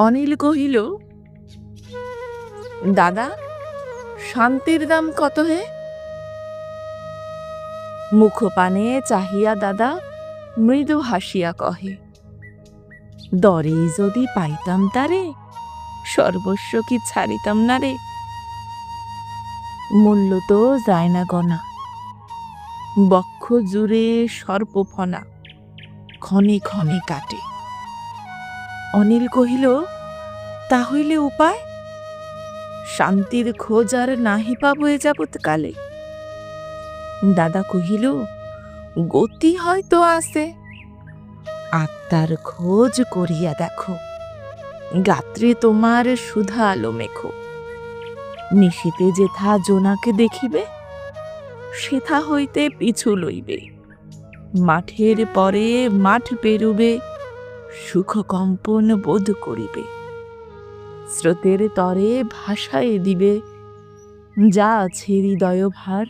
অনিল কহিল, দাদা, শান্তির দাম কত হে? মুখপানে চাহিয়া দাদা মৃদু হাসিয়া কহে, দরে যদি পাইতাম তারে, সর্বস্ব কি ছাড়িতাম না রে। মূল্য তো যায় না গনা, বক্ষ জুড়ে সর্পফনা ক্ষণে ক্ষণে কাটে। অনিল কহিল, তা হইলে উপায়? শান্তির খোঁজ আর নাহি পাবো এ যাবৎকালে। দাদা কহিল, গতি হয়তো আছে, আত্মার খোঁজ করিয়া দেখো। গাত্রে তোমার সুধা আলো মেখো। নিশীতে যেথা জোনাকে দেখিবে, সেথা হইতে পিছু লইবে। মাঠের পরে মাঠ পেরুবে, সুখ কম্পন বোধ করিবে। স্রোতের তরে ভাসায় দিবে, যা আছে হৃদয় ভার।